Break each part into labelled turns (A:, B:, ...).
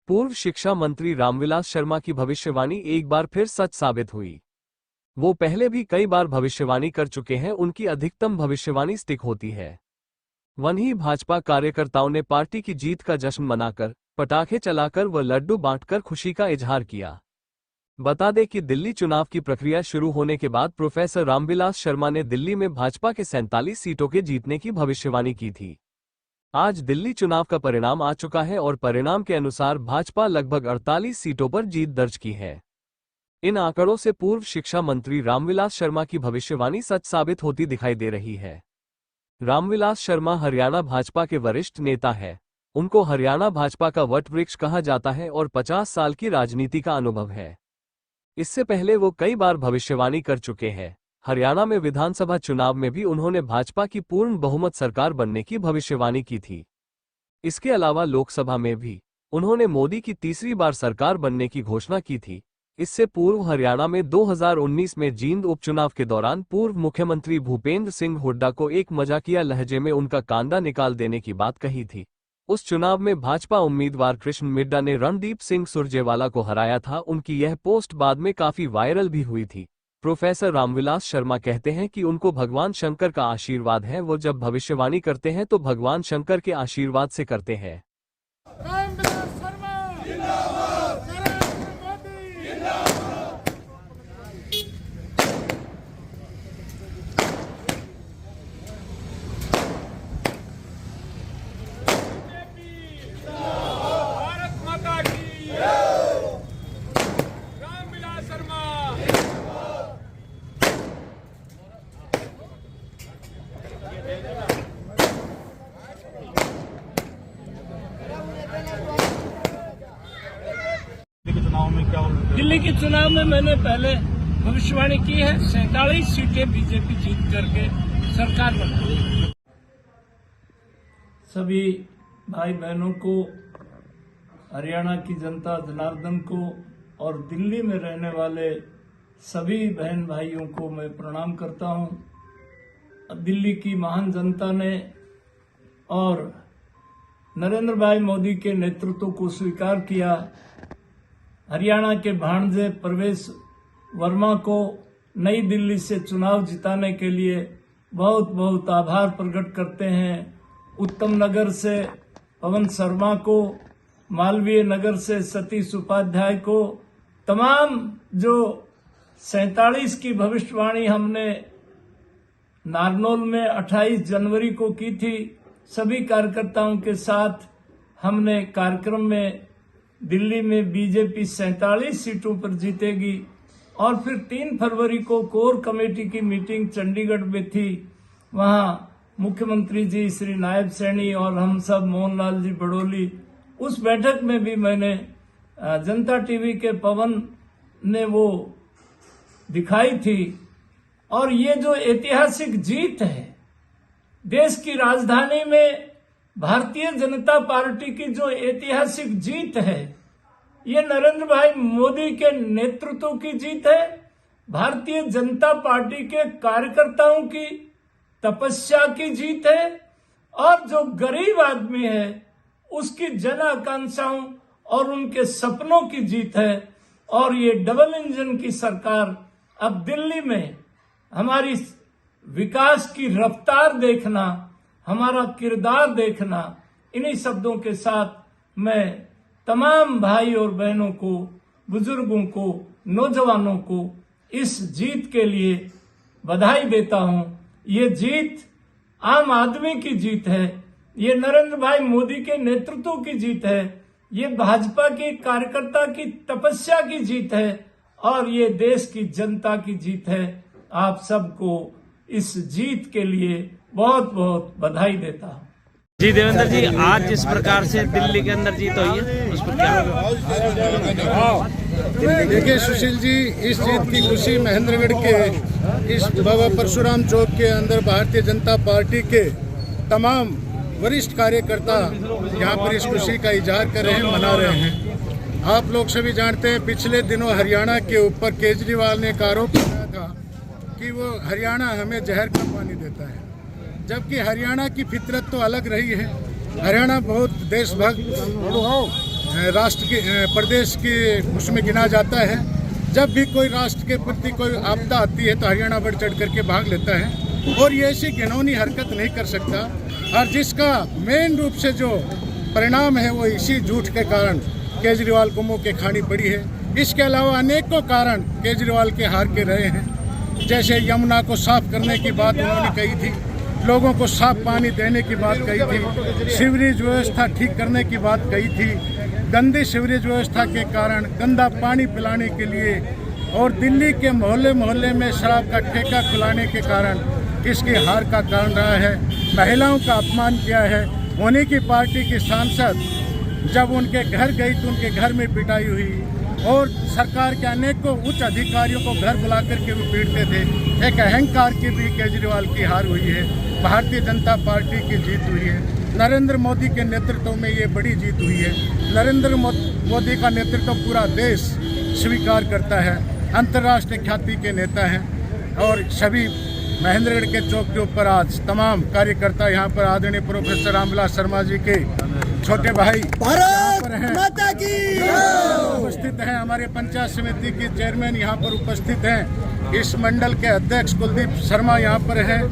A: पूर्व शिक्षा मंत्री रामविलास शर्मा की भविष्यवाणी एक बार फिर सच साबित हुई। वो पहले भी कई बार भविष्यवाणी कर चुके हैं, उनकी अधिकतम भविष्यवाणी स्टिक होती है। वहीं भाजपा कार्यकर्ताओं ने पार्टी की जीत का जश्न मनाकर, पटाखे चलाकर व लड्डू बांटकर खुशी का इजहार किया। बता दें कि दिल्ली चुनाव की प्रक्रिया शुरू होने के बाद प्रोफेसर रामविलास शर्मा ने दिल्ली में भाजपा के 47 सीटों के जीतने की भविष्यवाणी की थी। आज दिल्ली चुनाव का परिणाम आ चुका है और परिणाम के अनुसार भाजपा लगभग 48 सीटों पर जीत दर्ज की है। इन आंकड़ों से पूर्व शिक्षा मंत्री रामविलास शर्मा की भविष्यवाणी सच साबित होती दिखाई दे रही है। रामविलास शर्मा हरियाणा भाजपा के वरिष्ठ नेता है। उनको हरियाणा भाजपा का वट वृक्ष कहा जाता है और 50 साल की राजनीति का अनुभव है। इससे पहले वो कई बार भविष्यवाणी कर चुके हैं। हरियाणा में विधानसभा चुनाव में भी उन्होंने भाजपा की पूर्ण बहुमत सरकार बनने की भविष्यवाणी की थी। इसके अलावा लोकसभा में भी उन्होंने मोदी की तीसरी बार सरकार बनने की घोषणा की थी। इससे पूर्व हरियाणा में 2019 में जींद उपचुनाव के दौरान पूर्व मुख्यमंत्री भूपेंद्र सिंह हुड्डा को एक मजाकिया लहजे में उनका कांदा निकाल देने की बात कही थी। उस चुनाव में भाजपा उम्मीदवार कृष्ण मिड्डा ने रणदीप सिंह सुरजेवाला को हराया था। उनकी यह पोस्ट बाद में काफी वायरल भी हुई थी। प्रोफेसर रामविलास शर्मा कहते हैं कि उनको भगवान शंकर का आशीर्वाद है। वो जब भविष्यवाणी करते हैं तो भगवान शंकर के आशीर्वाद से करते हैं।
B: दिल्ली के चुनाव में मैंने पहले भविष्यवाणी की है, 47 सीटें बीजेपी जीत करके सरकार बनाई। सभी भाई बहनों को, हरियाणा की जनता जनार्दन को और दिल्ली में रहने वाले सभी बहन भाइयों को मैं प्रणाम करता हूं। दिल्ली की महान जनता ने और नरेंद्र भाई मोदी के नेतृत्व को स्वीकार किया। हरियाणा के भांजे प्रवेश वर्मा को नई दिल्ली से चुनाव जिताने के लिए बहुत बहुत आभार प्रकट करते हैं। उत्तम नगर से पवन शर्मा को, मालवीय नगर से सतीश उपाध्याय को, तमाम जो 47 की भविष्यवाणी हमने नारनौल में 28 जनवरी को की थी, सभी कार्यकर्ताओं के साथ हमने कार्यक्रम में दिल्ली में बीजेपी 47 सीटों पर जीतेगी और फिर 3 फरवरी को कोर कमेटी की मीटिंग चंडीगढ़ में थी। वहां मुख्यमंत्री जी श्री नायब सैनी और हम सब मोहनलाल जी बड़ोली, उस बैठक में भी मैंने जनता टीवी के पवन ने वो दिखाई थी। और ये जो ऐतिहासिक जीत है, देश की राजधानी में भारतीय जनता पार्टी की जो ऐतिहासिक जीत है, ये नरेंद्र भाई मोदी के नेतृत्व की जीत है। भारतीय जनता पार्टी के कार्यकर्ताओं की तपस्या की जीत है और जो गरीब आदमी है उसकी जन आकांक्षाओं और उनके सपनों की जीत है। और ये डबल इंजन की सरकार अब दिल्ली में हमारी विकास की रफ्तार देखना, हमारा किरदार देखना, इन्हीं शब्दों के साथ मैं तमाम भाई और बहनों को, बुजुर्गों को, नौजवानों को इस जीत के लिए बधाई देता हूं। ये जीत आम आदमी की जीत है, ये नरेंद्र भाई मोदी के नेतृत्व की जीत है, ये भाजपा के कार्यकर्ता की तपस्या की जीत है और ये देश की जनता की जीत है। आप सबको इस जीत के लिए बहुत बहुत बधाई देता हूँ।
C: जी देवेंद्र जी, आज जिस प्रकार से दिल्ली के अंदर जीत हुई है उस पर क्या?
D: देखिए सुशील जी, इस जीत की खुशी महेंद्रगढ़ के इस बाबा परशुराम चौक के अंदर भारतीय जनता पार्टी के तमाम वरिष्ठ कार्यकर्ता यहाँ पर इस खुशी का इजहार कर रहे हैं, मना रहे हैं। आप लोग सभी जानते हैं, पिछले दिनों हरियाणा के ऊपर केजरीवाल ने एक आरोप लगाया था कि वो हरियाणा हमें जहर का पानी देता है, जबकि हरियाणा की फितरत तो अलग रही है। हरियाणा बहुत देशभक्त राष्ट्र के प्रदेश के उसमें गिना जाता है। जब भी कोई राष्ट्र के प्रति कोई आपदा आती है तो हरियाणा बढ़ चढ़ करके भाग लेता है और ये ऐसी घिनौनी हरकत नहीं कर सकता। और जिसका मेन रूप से जो परिणाम है वो इसी झूठ के कारण केजरीवाल को मुँह के खानी पड़ी है। इसके अलावा अनेकों कारण केजरीवाल के हार के रहे हैं। जैसे यमुना को साफ करने की बात उन्होंने कही थी, लोगों को साफ पानी देने की बात कही थी, सीवरेज व्यवस्था ठीक करने की बात कही थी। गंदी सीवरेज व्यवस्था के कारण गंदा पानी पिलाने के लिए और दिल्ली के मोहल्ले मोहल्ले में शराब का ठेका खुलाने के कारण इसकी हार का कारण रहा है। महिलाओं का अपमान किया है। उन्हीं की पार्टी की सांसद जब उनके घर गई तो उनके घर में पिटाई हुई और सरकार के अनेकों उच्च अधिकारियों को घर बुला करके वो पीटते थे। एक अहंकार की भी केजरीवाल की हार हुई है। भारतीय जनता पार्टी की जीत हुई है। नरेंद्र मोदी के नेतृत्व में ये बड़ी जीत हुई है। नरेंद्र मोदी का नेतृत्व पूरा देश स्वीकार करता है। अंतर्राष्ट्रीय ख्याति के नेता हैं और सभी महेंद्रगढ़ के चौक के ऊपर आज तमाम कार्यकर्ता यहाँ पर आदरणीय प्रोफेसर रामविलास शर्मा जी के छोटे भाई यहाँ पर हैं, उपस्थित हैं। हमारे पंचायत समिति के चेयरमैन यहाँ पर उपस्थित हैं। इस मंडल के अध्यक्ष कुलदीप शर्मा यहाँ पर हैं।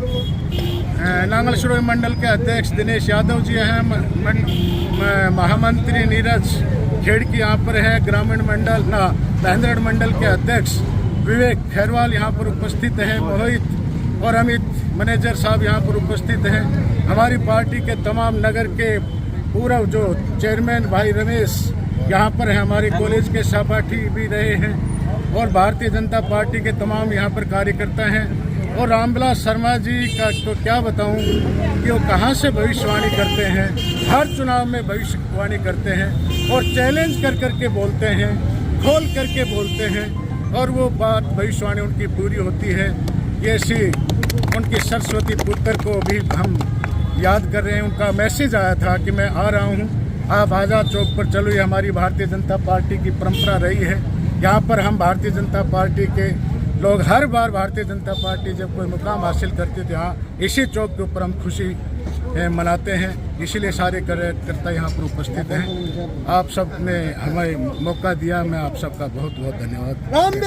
D: नांगल सिरोही मंडल के अध्यक्ष दिनेश यादव जी हैं। महामंत्री नीरज खेड़की यहाँ पर है। ग्रामीण मंडल महेंद्रगढ़ मंडल के अध्यक्ष विवेक खैरवाल यहाँ पर उपस्थित हैं। मोहित और अमित मैनेजर साहब यहाँ पर उपस्थित हैं। हमारी पार्टी के तमाम नगर के पूरा जो चेयरमैन भाई रमेश यहाँ पर है। हमारे कॉलेज के सहपाठी भी रहे हैं और भारतीय जनता पार्टी के तमाम यहाँ पर कार्यकर्ता हैं। और रामविलास शर्मा जी का तो क्या बताऊं कि वो कहाँ से भविष्यवाणी करते हैं। हर चुनाव में भविष्यवाणी करते हैं और चैलेंज कर करके बोलते हैं, खोल करके बोलते हैं और वो बात भविष्यवाणी उनकी पूरी होती है। ये सी उनकी सरस्वती पुत्र को भी हम याद कर रहे हैं। उनका मैसेज आया था कि मैं आ रहा हूँ, आप आज़ाद चौक पर चलो। ये हमारी भारतीय जनता पार्टी की परंपरा रही है। यहाँ पर हम भारतीय जनता पार्टी के लोग हर बार भारतीय जनता पार्टी जब कोई मुकाम हासिल करती थी हाँ इसी चौक के ऊपर हम खुशी मनाते हैं। इसीलिए सारे कार्यकर्ता यहाँ पर उपस्थित हैं। आप सब ने हमें मौका दिया, मैं आप सबका बहुत बहुत धन्यवाद।